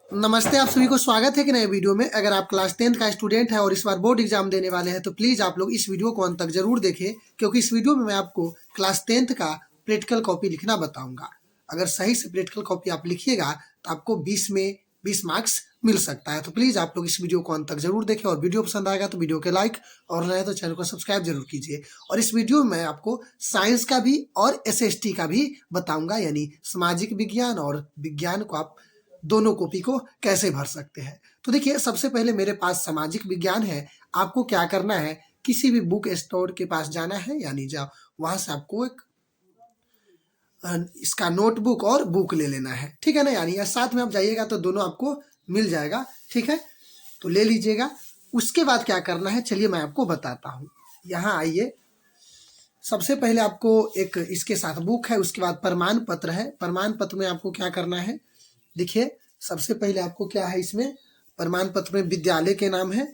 नमस्ते, आप सभी को स्वागत है कि नए वीडियो में। अगर आप क्लास 10th का स्टूडेंट है और इस बार बोर्ड एग्जाम देने वाले हैं तो प्लीज़ आप लोग इस वीडियो को अंत तक जरूर देखें, क्योंकि इस वीडियो में मैं आपको क्लास 10th का प्रैक्टिकल कॉपी लिखना बताऊंगा। अगर सही से प्रैक्टिकल कॉपी आप लिखिएगा तो आपको 20 में 20 मार्क्स मिल सकता है। तो प्लीज़ आप लोग इस वीडियो को अंत तक जरूर देखें और वीडियो पसंद आएगा तो वीडियो के लाइक और नए तो चैनल को सब्सक्राइब जरूर कीजिए। और इस वीडियो में मैं आपको साइंस का भी और SST का भी बताऊंगा, यानी सामाजिक विज्ञान और विज्ञान को आप दोनों कॉपी को कैसे भर सकते हैं। तो देखिए, सबसे पहले मेरे पास सामाजिक विज्ञान है। आपको क्या करना है, किसी भी बुक स्टोर के पास जाना है, यानी जाओ वहां से आपको एक इसका नोटबुक और बुक ले लेना है, ठीक है ना। यानी साथ में आप जाइएगा तो दोनों आपको मिल जाएगा, ठीक है। तो ले लीजिएगा। उसके बाद क्या करना है, चलिए मैं आपको बताता हूँ। यहाँ आइए, सबसे पहले आपको एक इसके साथ बुक है, उसके बाद प्रमाण पत्र है। प्रमाण पत्र में आपको क्या करना है, देखिए सबसे पहले आपको क्या है, इसमें प्रमाण पत्र में विद्यालय के नाम है,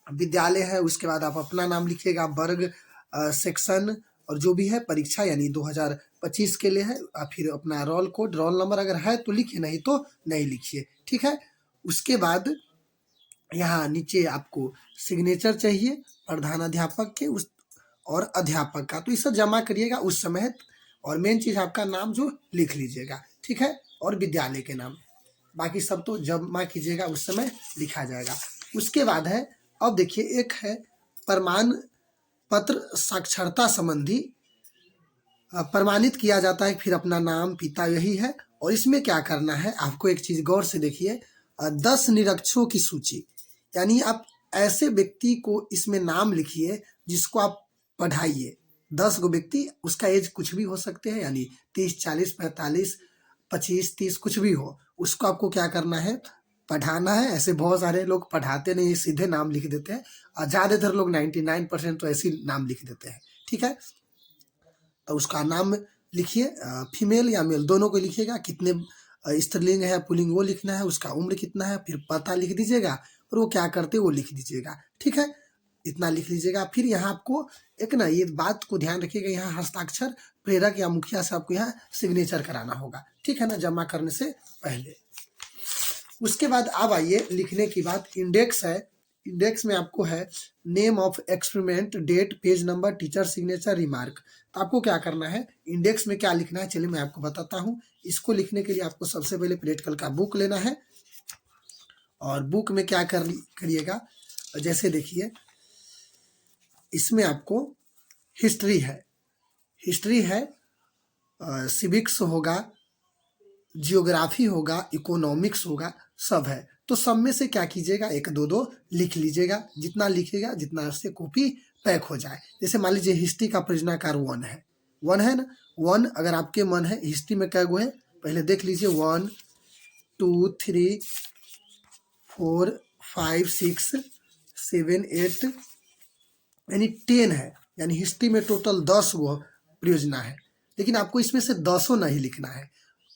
विद्यालय है। उसके बाद आप अपना नाम लिखिएगा, वर्ग, सेक्शन और जो भी है, परीक्षा यानी 2025 के लिए है। फिर अपना रोल कोड, रोल नंबर अगर है तो लिखिए, नहीं तो नहीं लिखिए, ठीक है। उसके बाद यहाँ नीचे आपको सिग्नेचर चाहिए प्रधानाध्यापक के उस और अध्यापक का, तो इसे जमा करिएगा उस समय। और मेन चीज आपका नाम जो लिख लीजिएगा, ठीक है, और विद्यालय के नाम, बाकी सब तो जमा कीजिएगा उस समय लिखा जाएगा। उसके बाद है, अब देखिए एक है प्रमाण पत्र साक्षरता संबंधी, प्रमाणित किया जाता है, फिर अपना नाम पिता, यही है। और इसमें क्या करना है, आपको एक चीज गौर से देखिए, 10 निरक्षरों की सूची, यानी आप ऐसे व्यक्ति को इसमें नाम लिखिए जिसको आप पढ़ाइए। 10 गो व्यक्ति, उसका एज कुछ भी हो सकते हैं, यानी 30, 40, 45, 25, 30 कुछ भी हो, उसको आपको क्या करना है, पढ़ाना है। ऐसे बहुत सारे लोग पढ़ाते नहीं, सीधे नाम लिख देते हैं, और ज़्यादातर लोग 99% तो ऐसे ही नाम लिख देते हैं, ठीक है। तो उसका नाम लिखिए, फीमेल या मेल दोनों को लिखिएगा, कितने स्त्रीलिंग है या पुल्लिंग वो लिखना है, उसका उम्र कितना है, फिर पता लिख दीजिएगा और वो क्या करते वो लिख दीजिएगा, ठीक है। इतना लिख लीजिएगा। फिर यहाँ आपको एक ना ये बात को ध्यान रखिएगा, यहाँ हस्ताक्षर प्रेरक या मुखिया से आपको यहाँ सिग्नेचर कराना होगा, ठीक है ना, जमा करने से पहले। उसके बाद अब आइए, लिखने की बात, इंडेक्स है। इंडेक्स में आपको है name of experiment, date, page number, teacher signature, remark. तो आपको क्या करना है, इंडेक्स में क्या लिखना है, चलिए मैं आपको बताता हूँ। इसको लिखने के लिए आपको सबसे पहले प्रैक्टिकल का बुक लेना है, और बुक में क्या करिएगा, जैसे देखिए इसमें आपको हिस्ट्री है, हिस्ट्री है, सिविक्स होगा, जियोग्राफी होगा, इकोनॉमिक्स होगा, सब है। तो सब में से क्या कीजिएगा, एक दो दो लिख लीजिएगा, जितना लिखिएगा जितना से कॉपी पैक हो जाए। जैसे मान लीजिए हिस्ट्री का प्रश्नाकार 1 है, 1 है ना, 1 अगर आपके मन है, हिस्ट्री में क्या गो है पहले देख लीजिए, 1 2 3 4 5 6 7 8 यानी 10 है, यानी हिस्ट्री में टोटल 10 गो परियोजना है। लेकिन आपको इसमें से 10 नहीं लिखना है,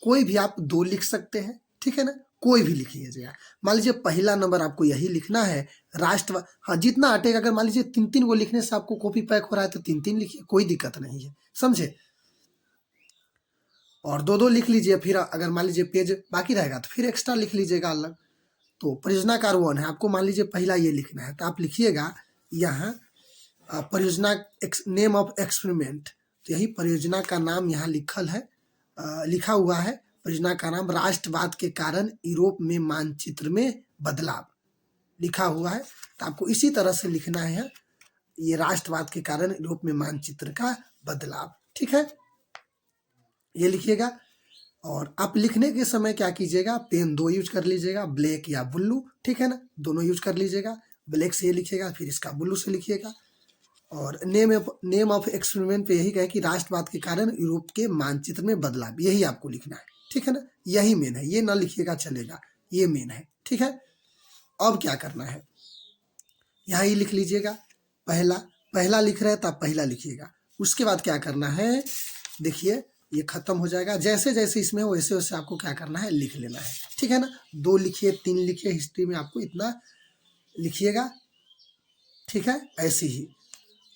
कोई भी आप 2 लिख सकते हैं, ठीक है ना, कोई भी लिख लीजिएगा। मान लीजिए पहला नंबर आपको यही लिखना है, राष्ट्र, हाँ जितना अटेगा। अगर मान लीजिए 3-3 गो लिखने से आपको कॉपी पैक हो रहा है तो 3-3 लिखिए, कोई दिक्कत नहीं है, समझे। और 2-2 लिख लीजिए, फिर अगर मान लीजिए पेज बाकी रहेगा तो फिर एक्स्ट्रा लिख लीजिएगा अलग। तो परियोजनाकार 1 है, आपको मान लीजिए पहला ये लिखना है, तो आप लिखिएगा यहाँ परियोजना नेम ऑफ एक्सपेरिमेंट, तो यही परियोजना का नाम यहाँ लिखल है, लिखा हुआ है। परियोजना का नाम राष्ट्रवाद के कारण यूरोप में मानचित्र में बदलाव लिखा हुआ है। तो आपको इसी तरह से लिखना है, ये राष्ट्रवाद के कारण यूरोप में मानचित्र का बदलाव, ठीक है, ये लिखिएगा। और आप लिखने के समय क्या कीजिएगा, पेन 2 यूज कर लीजिएगा, ब्लैक या ब्लू, ठीक है ना, दोनों यूज कर लीजिएगा। ब्लैक से ये लिखिएगा, फिर इसका ब्लू से लिखिएगा। और नेम ऑफ एक्सपेरिमेंट पे यही कहे कि राष्ट्रवाद के कारण यूरोप के मानचित्र में बदलाव, यही आपको लिखना है, ठीक है ना, यही मेन है, ये ना लिखिएगा चलेगा, ये मेन है, ठीक है। अब क्या करना है, यहाँ ही लिख लीजिएगा, पहला पहला लिख रहे हैं तो आप पहला लिखिएगा। उसके बाद क्या करना है, देखिए ये खत्म हो जाएगा, जैसे जैसे इसमें हो वैसे वैसे आपको क्या करना है, लिख लेना है, ठीक है ना। 2 लिखिए, 3 लिखिए, हिस्ट्री में आपको इतना लिखिएगा, ठीक है, ऐसे ही।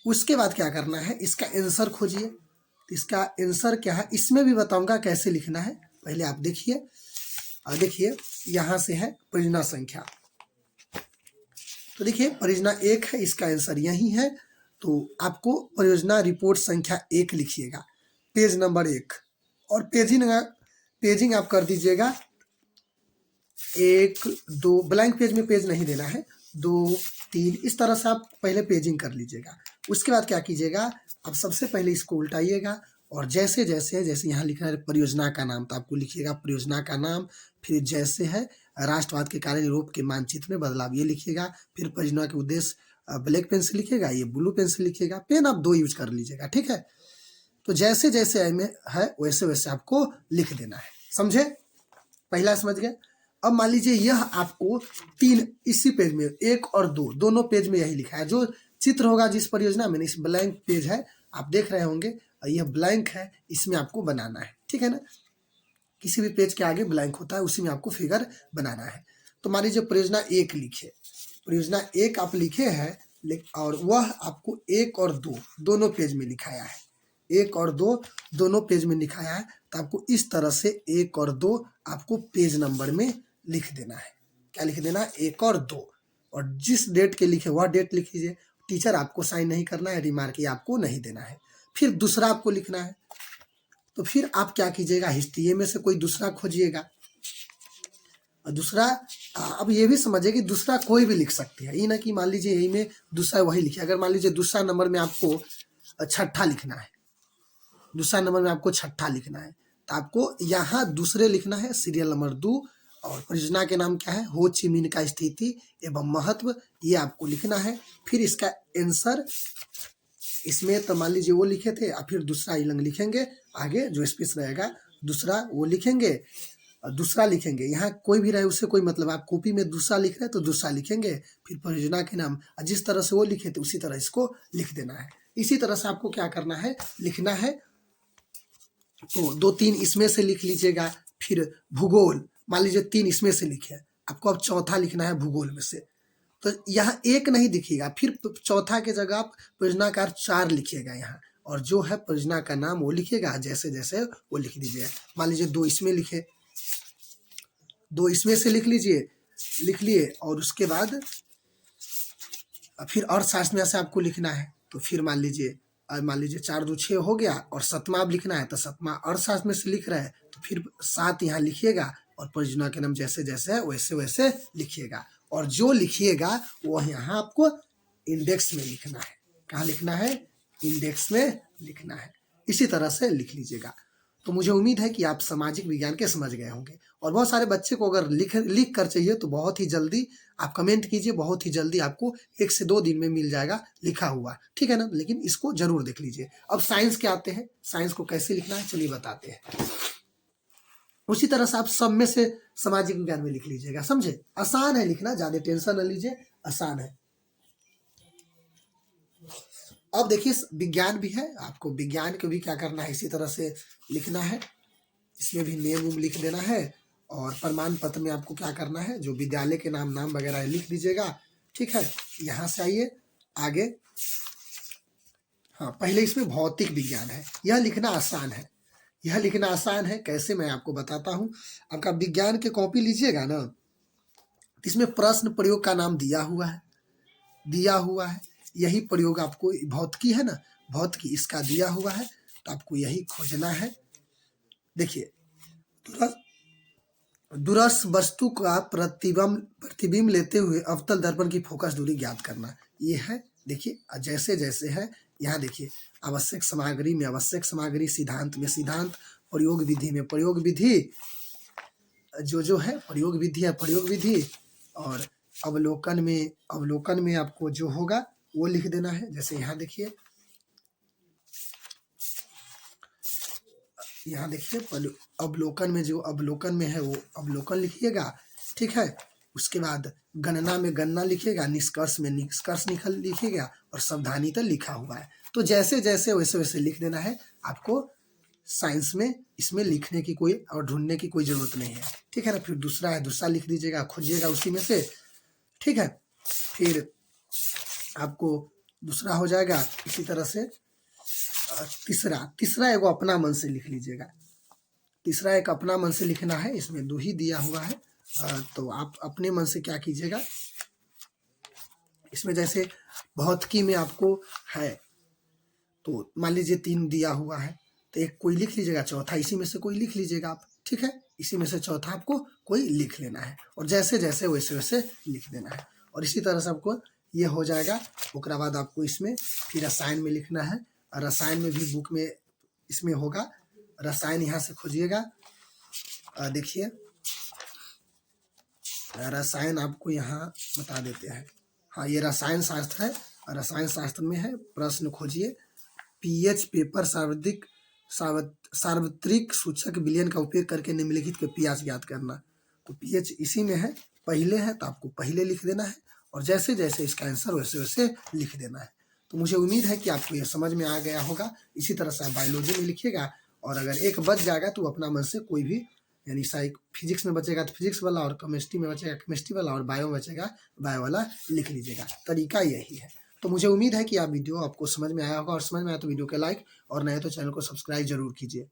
उसके बाद क्या करना है, इसका आंसर खोजिए। तो इसका आंसर क्या है, इसमें भी बताऊंगा कैसे लिखना है, पहले आप देखिए। देखिए यहाँ से है परियोजना संख्या, तो देखिए परियोजना 1 है, इसका आंसर यही है। तो आपको परियोजना रिपोर्ट संख्या 1 लिखिएगा, पेज नंबर 1, और पेजिंग आप कर दीजिएगा 1 2, ब्लैंक पेज में पेज नहीं देना है, 2 3, इस तरह से आप पहले पेजिंग कर लीजिएगा। उसके बाद क्या कीजिएगा, अब सबसे पहले इसको उल्टाइएगा, और जैसे जैसे यहाँ लिखा है परियोजना का नाम, तो आपको लिखिएगा परियोजना का नाम, फिर जैसे है राष्ट्रवाद के कारण यूरोप के मानचित्र में बदलाव, ये लिखिएगा। फिर परियोजना के उद्देश्य ब्लैक पेन से लिखिएगा, ये ब्लू पेन से लिखिएगा, पेन आप 2 यूज कर लीजिएगा, ठीक है। तो जैसे जैसे में है वैसे वैसे आपको लिख देना है, समझे, पहला समझ गए। अब मान लीजिए यह आपको 3 इसी पेज में 1 और 2 दोनों पेज में यही लिखा है, जो चित्र होगा जिस परियोजना में, इस ब्लैंक पेज है आप देख रहे होंगे, यह ब्लैंक है, इसमें आपको बनाना है, ठीक है ना। किसी भी पेज के आगे ब्लैंक होता है, उसी में आपको फिगर बनाना है। तो मान लीजिए परियोजना 1 लिखे, परियोजना 1 आप लिखे हैं, और वह आपको 1 और 2 दोनों पेज में लिखाया है, 1 और 2 दोनों पेज में लिखाया है। तो आपको इस तरह से 1 और 2 आपको पेज नंबर में लिख देना है। क्या लिख देना है, 1 और 2, और जिस डेट के लिखे वह डेट लिख लीजिए। टीचर आपको साइन नहीं करना है, रिमार्क ये आपको नहीं देना है। फिर दूसरा आपको लिखना है, तो फिर आप क्या कीजिएगा, हिस्ट्री में से कोई दूसरा खोजिएगा, और दूसरा अब ये भी समझिए कि दूसरा कोई भी लिख सकते हैं, ये ना कि मान लीजिए यही में दूसरा वही लिखे। अगर मान लीजिए दूसरा नंबर में आपको छठा लिखना है, दूसरा नंबर में आपको छठा लिखना है, तो आपको यहाँ दूसरे लिखना है, सीरियल नंबर 2, और परियोजना के नाम क्या है, हो ची मिन का स्थिति एवं महत्व, ये आपको लिखना है। फिर इसका आंसर इसमें तो मान लीजिए वो लिखे थे, और फिर दूसरा इलंग लिखेंगे, आगे जो स्पेस रहेगा दूसरा वो लिखेंगे, और दूसरा लिखेंगे, यहाँ कोई भी रहे उससे कोई मतलब, आप कॉपी में दूसरा लिख रहे हैं तो दूसरा लिखेंगे, फिर परियोजना के नाम, और जिस तरह से वो लिखे थे उसी तरह इसको लिख देना है। इसी तरह से आपको क्या करना है, लिखना है। तो 2 3 इसमें से लिख लीजिएगा। फिर भूगोल, मान लीजिए 3 इसमें से लिखे, आपको अब चौथा लिखना है भूगोल में से, तो यहाँ 1 नहीं दिखेगा, फिर चौथा के जगह आप परियोजनाकार 4 लिखिएगा यहाँ, और जो है परियोजना का नाम वो लिखिएगा, जैसे जैसे वो लिख दीजिएगा। मान लीजिए 2 इसमें लिखे, 2 इसमें से लिख लीजिए, लिख लिए, और उसके बाद फिर अर्थशास्त्र में से आपको लिखना है। तो फिर मान लीजिए 4 2 6 हो गया, और 7वां अब लिखना है, तो 7वां अर्थशास्त्र में से लिख रहा है, तो फिर 7 यहाँ लिखिएगा, और परियोजना के नाम जैसे जैसे है वैसे वैसे लिखिएगा, और जो लिखिएगा वो यहाँ आपको इंडेक्स में लिखना है। कहाँ लिखना है, इंडेक्स में लिखना है। इसी तरह से लिख लीजिएगा। तो मुझे उम्मीद है कि आप सामाजिक विज्ञान के समझ गए होंगे, और बहुत सारे बच्चे को अगर लिख कर चाहिए तो बहुत ही जल्दी आप कमेंट कीजिए, बहुत ही जल्दी आपको 1 से 2 दिन में मिल जाएगा लिखा हुआ, ठीक है ना। लेकिन इसको जरूर देख लीजिए। अब साइंस के आते हैं, साइंस को कैसे लिखना है चलिए बताते हैं। उसी तरह से आप सब में से सामाजिक विज्ञान में लिख लीजिएगा, समझे, आसान है लिखना, ज्यादा टेंशन न लीजिए, आसान है। अब देखिए विज्ञान भी है, आपको विज्ञान को भी क्या करना है, इसी तरह से लिखना है, इसमें भी नेम लिख देना है, और प्रमाण पत्र में आपको क्या करना है, जो विद्यालय के नाम वगैरह लिख दीजिएगा, ठीक है। यहाँ से आइए आगे, हाँ पहले इसमें भौतिक विज्ञान है, यह लिखना आसान है, यह लिखना आसान है। कैसे, मैं आपको बताता हूँ। आपका विज्ञान के कॉपी लीजिएगा ना, इसमें प्रश्न प्रयोग का नाम दिया हुआ है, यही प्रयोग आपको, भौतिकी है ना, भौतिकी इसका दिया हुआ है, तो आपको यही खोजना है। देखिए दूरस्थ वस्तु का प्रतिबिंब लेते हुए अवतल दर्पण की फोकस दूरी ज्ञात करना, ये है। देखिए जैसे जैसे है, यहाँ देखिए आवश्यक सामग्री में आवश्यक सामग्री, सिद्धांत में सिद्धांत, प्रयोग विधि में प्रयोग विधि, जो है प्रयोग विधि है प्रयोग विधि, और अवलोकन में आपको जो होगा वो लिख देना है। जैसे यहाँ देखिए, यहाँ देखिए अवलोकन में, जो अवलोकन में है वो अवलोकन लिखिएगा, ठीक है। उसके बाद गणना में गणना लिखिएगा, निष्कर्ष में निष्कर्ष लिखिएगा, और सावधानी तो लिखा हुआ है। तो जैसे जैसे वैसे वैसे लिख देना है आपको। साइंस में इसमें लिखने की कोई और ढूंढने की कोई जरूरत नहीं है, ठीक है ना। फिर दूसरा है, दूसरा लिख दीजिएगा, खोजिएगा उसी में से, ठीक है। फिर आपको दूसरा हो जाएगा। इसी तरह से तीसरा एगो अपना मन से लिख लीजिएगा, तीसरा एक अपना मन से लिखना है, इसमें 2 ही दिया हुआ है। तो आप अपने मन से क्या कीजिएगा, इसमें जैसे भौतिकी में आपको है तो मान लीजिए 3 दिया हुआ है, तो एक कोई लिख लीजिएगा, चौथा इसी में से कोई लिख लीजिएगा आप, ठीक है। इसी में से चौथा आपको कोई लिख लेना है और जैसे जैसे वैसे वैसे लिख देना है। और इसी तरह से आपको ये हो जाएगा। उसके बाद आपको इसमें फिर रसायन में लिखना है, और रसायन में भी बुक में इसमें होगा। रसायन यहाँ से खोजिएगा, देखिए रसायन आपको यहाँ बता देते हैं। हाँ, ये रसायन शास्त्र है, रसायन शास्त्र में है। प्रश्न खोजिए, पीएच पेपर सार्वत्रिक सूचक विलयन का उपयोग करके निम्नलिखित के पीएच ज्ञात करना। तो पीएच इसी में है, पहले है तो आपको पहले लिख देना है और जैसे जैसे इसका आंसर वैसे वैसे लिख देना है। तो मुझे उम्मीद है कि आपको यह समझ में आ गया होगा। इसी तरह से आप बायोलॉजी में लिखिएगा, और अगर एक बच जाएगा तो अपना मन से कोई भी, यानी फिजिक्स में बचेगा तो फिजिक्स वाला, और केमिस्ट्री में बचेगा केमिस्ट्री वाला, और बायो में बचेगा बायो वाला लिख लीजिएगा। तरीका यही है। तो मुझे उम्मीद है कि आप वीडियो आपको समझ में आया होगा, और समझ में आया तो वीडियो को लाइक, और नए तो चैनल को सब्सक्राइब जरूर कीजिए।